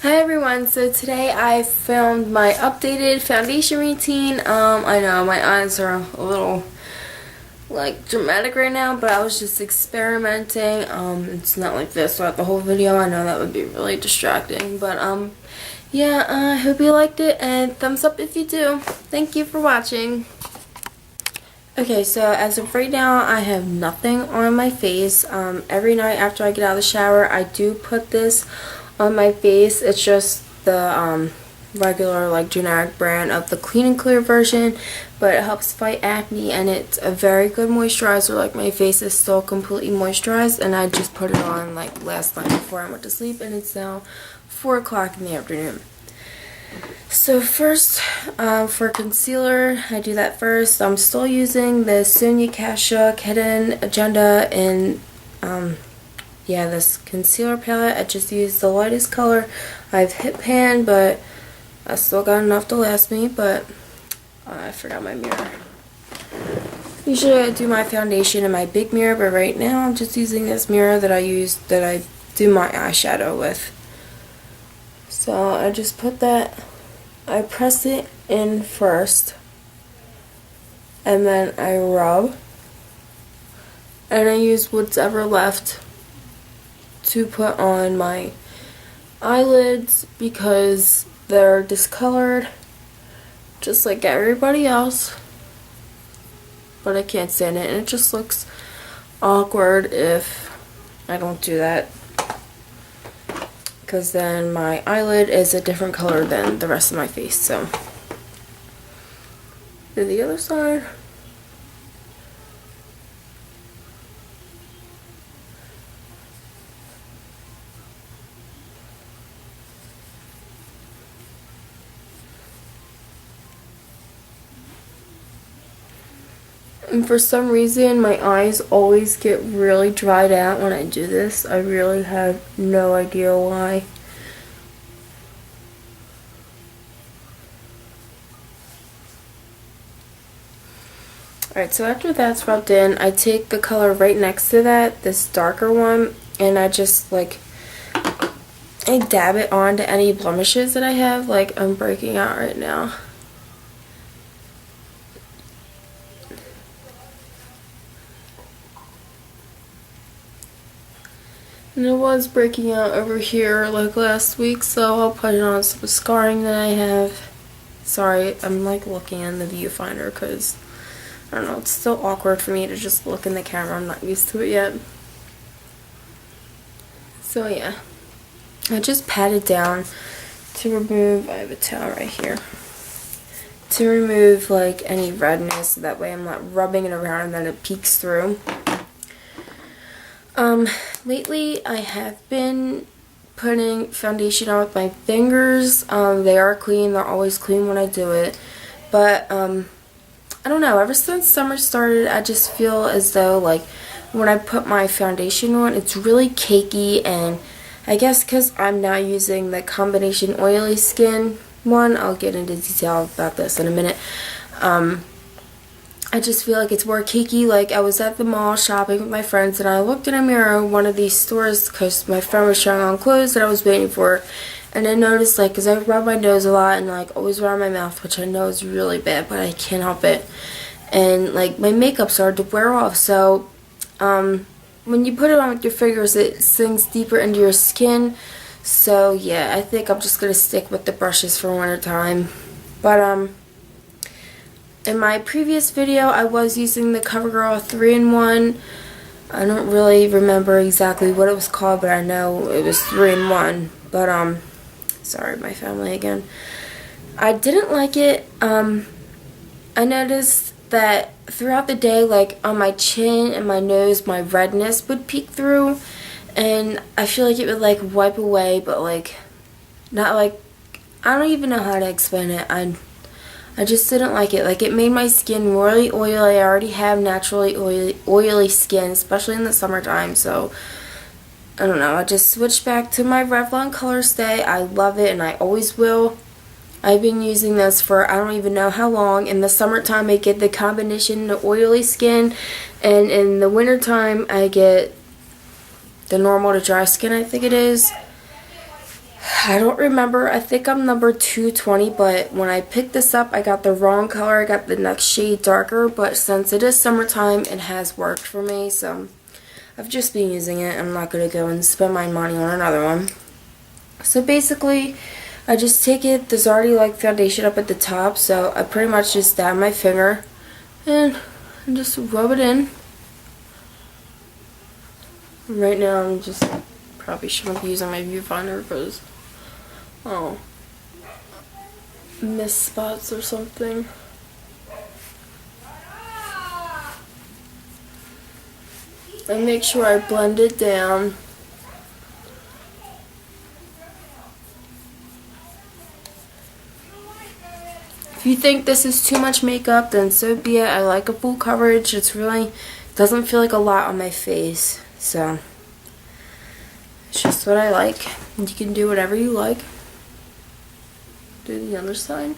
Hi everyone, so today I filmed my updated foundation routine. I know my eyes are a little like dramatic right now, but I was just experimenting. It's not like this throughout the whole video. I know that would be really distracting, but yeah, I hope you liked it, and thumbs up if you do. Thank you for watching. Okay, so as of right now, I have nothing on my face. Every night after I get out of the shower, I do put this on my face. It's just the regular, like, generic brand of the Clean and Clear version, but it helps fight acne, and it's a very good moisturizer. Like, my face is still completely moisturized, and I just put it on, like, last night before I went to sleep, and it's now 4 o'clock in the afternoon. So first, for concealer, I do that first. I'm still using the Sonia Kashuk Hidden Agenda in, yeah, this concealer palette. I just used the lightest color. I have Hip Pan, but I still got enough to last me, but I forgot my mirror. Usually I do my foundation in my big mirror, but right now I'm just using this mirror that I do my eyeshadow with. So I just put that, I press it in first, and then I rub, and I use what's ever left to put on my eyelids because they're discolored just like everybody else, but I can't stand it, and it just looks awkward if I don't do that, because then my eyelid is a different color than the rest of my face. So do the other side. And for some reason, my eyes always get really dried out when I do this. I really have no idea why. Alright, so after that's rubbed in, I take the color right next to that, this darker one, and I just, like, I dab it onto any blemishes that I have. Like, I'm breaking out right now. And it was breaking out over here like last week, so I'll put it on some scarring that I have. Sorry, I'm like looking in the viewfinder because, I don't know, it's still awkward for me to just look in the camera. I'm not used to it yet. So yeah, I just pat it down to remove, I have a towel right here, to remove like any redness, that way I'm not rubbing it around and then it peeks through. Lately I have been putting foundation on with my fingers. They are clean, they're always clean when I do it, but I don't know, ever since summer started, I just feel as though, like, when I put my foundation on, it's really cakey, and I guess because I'm now using the combination oily skin one, I'll get into detail about this in a minute, I just feel like it's more cakey. Like, I was at the mall shopping with my friends, and I looked in a mirror, one of these stores, because my friend was trying on clothes that I was waiting for, and I noticed, like, because I rub my nose a lot and, like, always around my mouth, which I know is really bad, but I can't help it, and, like, my makeup started to wear off. So when you put it on with your fingers, it sinks deeper into your skin. So yeah, I think I'm just gonna stick with the brushes for winter time. But in my previous video, I was using the CoverGirl 3-in-1. I don't really remember exactly what it was called, but I know it was 3-in-1. But sorry, my family again. I didn't like it. I noticed that throughout the day, like, on my chin and my nose, my redness would peek through, and I feel like it would, like, wipe away, but, like, not, like, I don't even know how to explain it. I just didn't like it. Like, it made my skin really oily. I already have naturally oily skin, especially in the summertime, so I don't know. I just switched back to my Revlon Color Stay. I love it, and I always will. I've been using this for I don't even know how long. In the summertime, I get the combination of oily skin, and in the wintertime, I get the normal to dry skin, I think it is. I don't remember. I think I'm number 220, but when I picked this up, I got the wrong color. I got the next shade darker, but since it is summertime, it has worked for me, so I've just been using it. I'm not going to go and spend my money on another one. So basically, I just take it. There's already like foundation up at the top, so I pretty much just dab my finger and just rub it in. Right now, I'm just probably shouldn't be using my viewfinder because miss spots or something. And make sure I blend it down. If you think this is too much makeup, then so be it. I like a full coverage. It's really doesn't feel like a lot on my face, so it's just what I like. You can do whatever you like. Do the other side.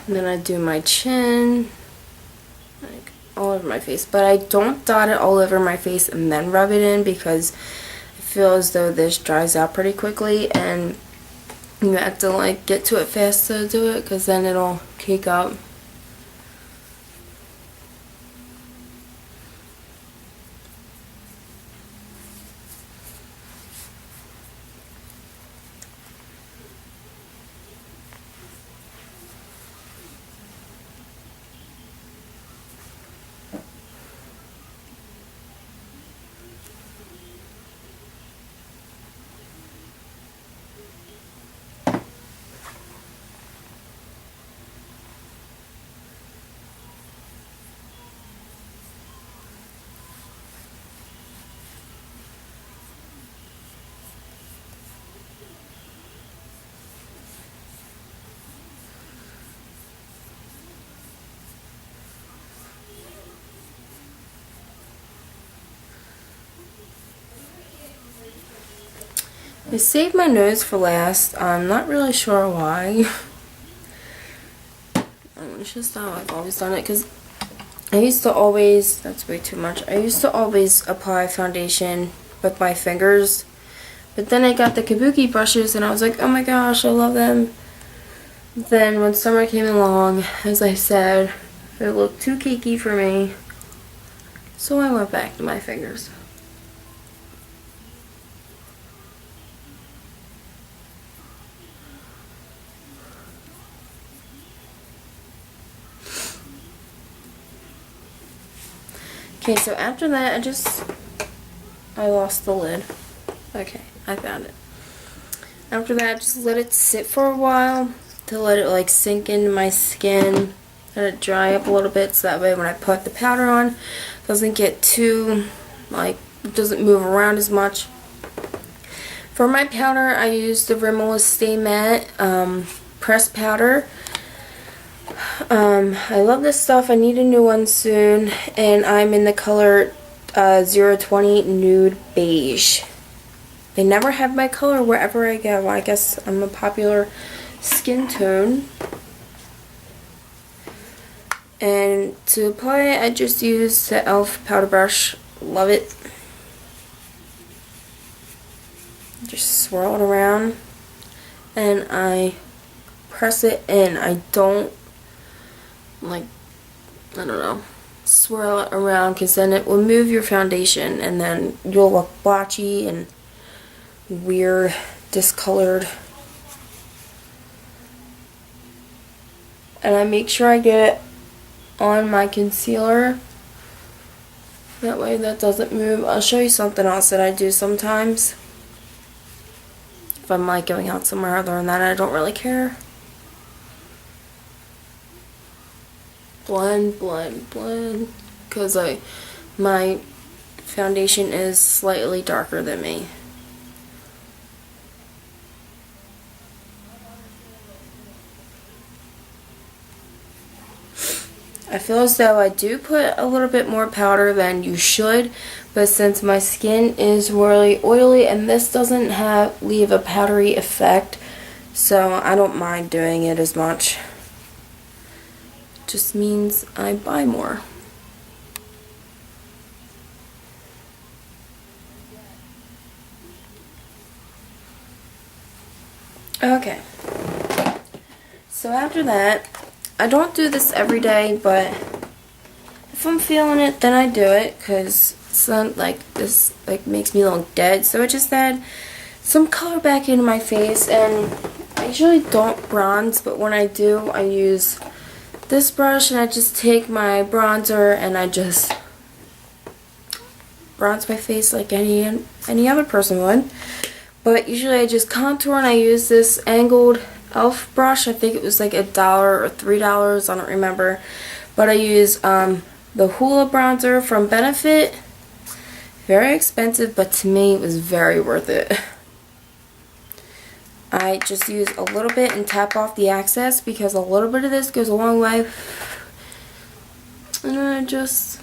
And then I do my chin, like all over my face. But I don't dot it all over my face and then rub it in because I feel as though this dries out pretty quickly and you have to like get to it fast to do it because then it'll cake up. I saved my nose for last. I'm not really sure why. It's just how I've always done it because I used to always, that's way too much, I used to always apply foundation with my fingers, but then I got the kabuki brushes and I was like, oh my gosh, I love them. Then when summer came along, as I said, it looked too cakey for me, so I went back to my fingers. Okay, so after that, I lost the lid. Okay, I found it. After that, just let it sit for a while to let it like sink into my skin. Let it dry up a little bit so that way when I put the powder on, it doesn't get too, like, it doesn't move around as much. For my powder, I use the Rimmel Stay Matte pressed powder. I love this stuff. I need a new one soon, and I'm in the color 020 Nude Beige. They never have my color wherever I go. I guess I'm a popular skin tone. And to apply it, I just use the e.l.f. powder brush. Love it. Just swirl it around, and I press it in. I don't like, I don't know, swirl it around because then it will move your foundation and then you'll look blotchy and weird, discolored. And I make sure I get it on my concealer. That way that doesn't move. I'll show you something else that I do sometimes. If I'm like going out somewhere other than that, I don't really care. Blend, blend, blend, because my foundation is slightly darker than me. I feel as though I do put a little bit more powder than you should, but since my skin is really oily and this doesn't leave a powdery effect, so I don't mind doing it as much. Just means I buy more. Okay. So after that, I don't do this every day, but if I'm feeling it, then I do it, because this makes me look dead. So I just add some color back into my face, and I usually don't bronze, but when I do, I use this brush, and I just take my bronzer and I just bronze my face like any other person would. But usually I just contour, and I use this angled e.l.f. brush. I think it was like $1 or $3, I don't remember. But I use the Hoola bronzer from Benefit. Very expensive, but to me it was very worth it. I just use a little bit and tap off the excess, because a little bit of this goes a long way. And then I just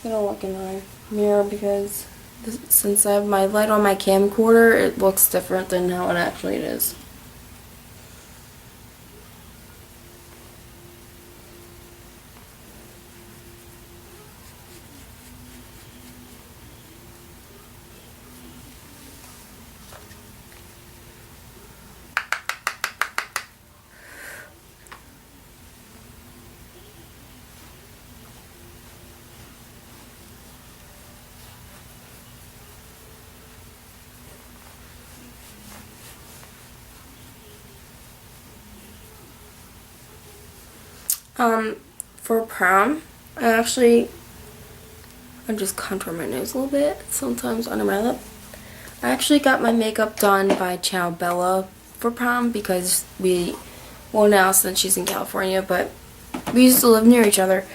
gonna look in my mirror, because since I have my light on my camcorder, it looks different than how it actually is. For prom, I just contour my nose a little bit, sometimes under my lip. I actually got my makeup done by Ciao Bella for prom, because now since she's in California, but we used to live near each other.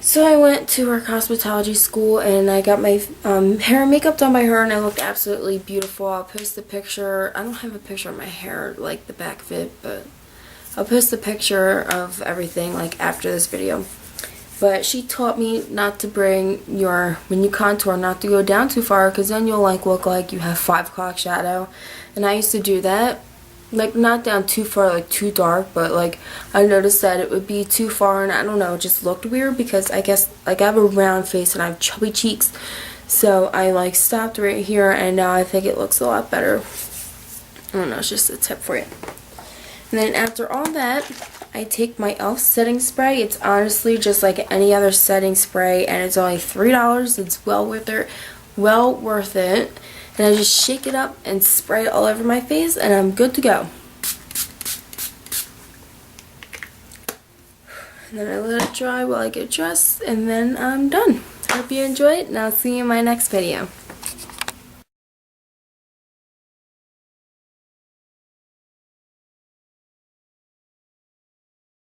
So I went to her cosmetology school, and I got my hair and makeup done by her, and I looked absolutely beautiful. I'll post a picture. I don't have a picture of my hair, like the back of it, but I'll post a picture of everything like after this video. But she taught me not to when you contour, not to go down too far, because then you'll look like you have 5 o'clock shadow. And I used to do that, not down too far, too dark, but I noticed that it would be too far, and I don't know, it just looked weird, because I guess I have a round face and I have chubby cheeks. So I stopped right here, and now I think it looks a lot better. I don't know, it's just a tip for you. And then after all that, I take my e.l.f. setting spray. It's honestly just like any other setting spray, and it's only $3. It's well worth it. And I just shake it up and spray it all over my face, and I'm good to go. And then I let it dry while I get dressed, and then I'm done. Hope you enjoyed, and I'll see you in my next video.